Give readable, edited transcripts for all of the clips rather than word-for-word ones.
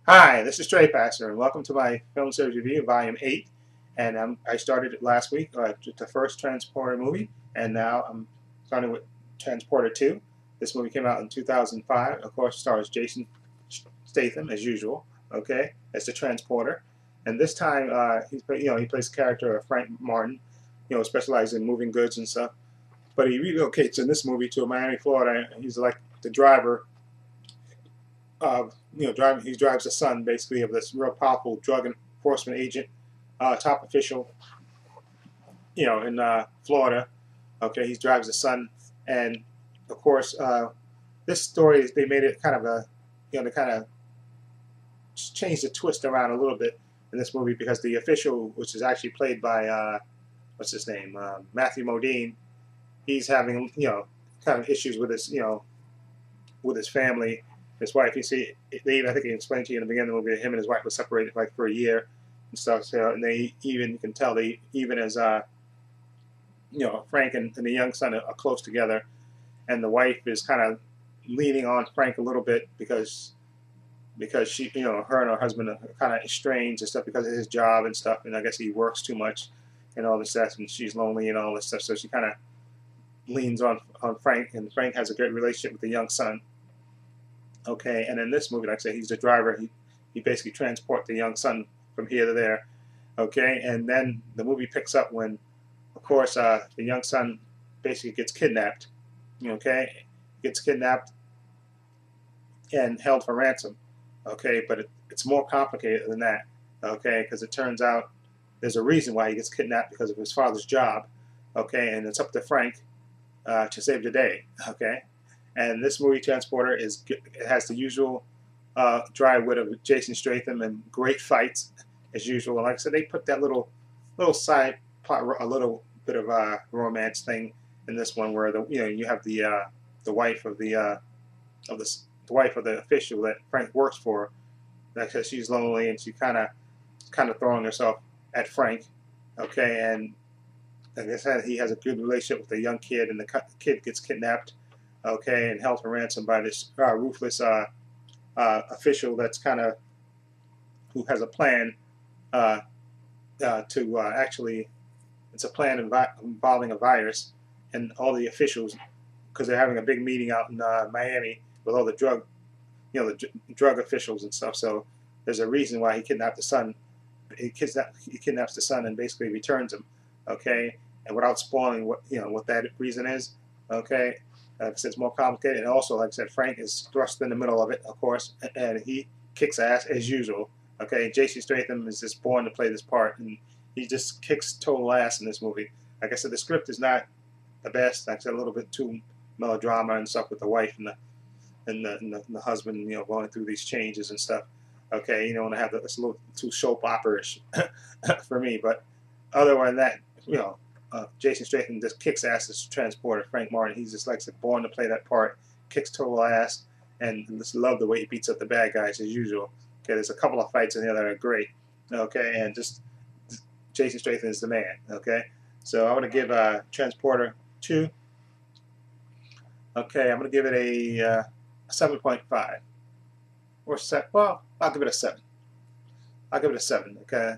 Hi, this is Trey Passer, and welcome to my film series review, Volume 8. And I started it last week with the first Transporter movie, and now I'm starting with Transporter 2. This movie came out in 2005. Of course, stars Jason Statham, as usual, okay, as the Transporter. And this time, he plays the character of Frank Martin, specializing in moving goods and stuff. But he relocates in this movie to Miami, Florida, and he's like the driver he drives the son basically of this real powerful drug enforcement agent, top official, in Florida. Okay, he drives the son, and of course, this story they made it kind of they kind of changed the twist around a little bit in this movie because the official, which is actually played by what's his name, Matthew Modine, he's having kind of issues with his family, his wife. You see, I think he explained to you in the beginning of the movie, him and his wife were separated like for a year and stuff. So, and you can tell they even as Frank and the young son are close together, and the wife is kind of leaning on Frank a little bit because she, her and her husband are kind of estranged and stuff because of his job and stuff, and I guess he works too much and all this stuff, and she's lonely and all this stuff. So she kind of leans on Frank, and Frank has a great relationship with the young son. Okay, and in this movie, like I say, he's the driver. He basically transports the young son from here to there. Okay, and then the movie picks up when, of course, the young son basically gets kidnapped. Okay, gets kidnapped and held for ransom. Okay, but it's more complicated than that. Okay, because it turns out there's a reason why he gets kidnapped because of his father's job. Okay, and it's up to Frank to save the day. Okay, and this movie Transporter it has the usual dry wit of Jason Statham and great fights as usual. And like I said, they put that little side plot, a little bit of a romance thing in this one where you have the wife of the wife of the official that Frank works for. Like I said, she's lonely and she kind of throwing herself at Frank. Okay, and like I said, he has a good relationship with the young kid, and the kid gets kidnapped, okay, and held for ransom by this ruthless official that's kind of who has a plan uh, to actually, it's a plan involving a virus, and all the officials, because they're having a big meeting out in Miami with all the drug officials and stuff. So there's a reason why he kidnapped the son. He kidnaps the son and basically returns him, okay. And without spoiling what that reason is, okay. Because it's more complicated, and also, like I said, Frank is thrust in the middle of it, of course, and he kicks ass as usual. Okay, Jason Statham is just born to play this part, and he just kicks total ass in this movie. Like I said, the script is not the best. Like I said, a little bit too melodrama and stuff with the wife and the husband, going through these changes and stuff. Okay, and I have it's a little too soap opera-ish for me. But other than that, Jason Statham just kicks ass as Transporter. Frank Martin, he's just like born to play that part, kicks total ass, and just love the way he beats up the bad guys as usual. Okay, there's a couple of fights in there that are great. Okay, and just Jason Statham is the man. Okay, so I'm gonna give Transporter 2. Okay, I'm gonna give it a 7.5 or set. Well, I'll give it a 7. I'll give it a 7. Okay.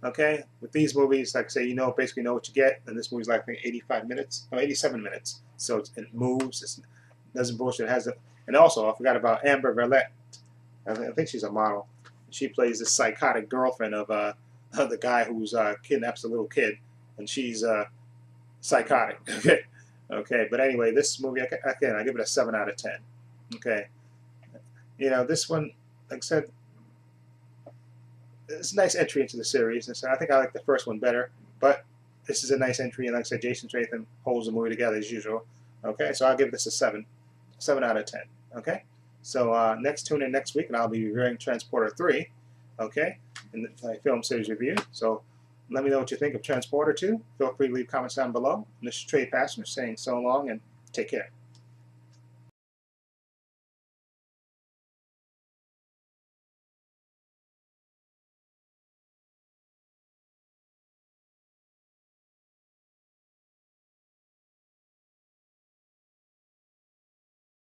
Okay. With these movies, like I say, basically know what you get. And this movie's like 85 minutes, no, 87 minutes. So it moves. It doesn't bullshit. It has and also I forgot about Amber Verlette. I think she's a model. She plays this psychotic girlfriend of the guy who's kidnaps a little kid, and she's psychotic. Okay. Okay. But anyway, this movie again, I give it a 7 out of 10. Okay. This one, like I said, it's a nice entry into the series. And so I think I like the first one better, but this is a nice entry. And like I said, Jason Statham holds the movie together as usual. Okay, so I'll give this a 7 out of 10. Okay, so tune in next week, and I'll be reviewing Transporter 3. Okay, in my film series review. So let me know what you think of Transporter 2. Feel free to leave comments down below. And this is Trey Passenger saying so long and take care.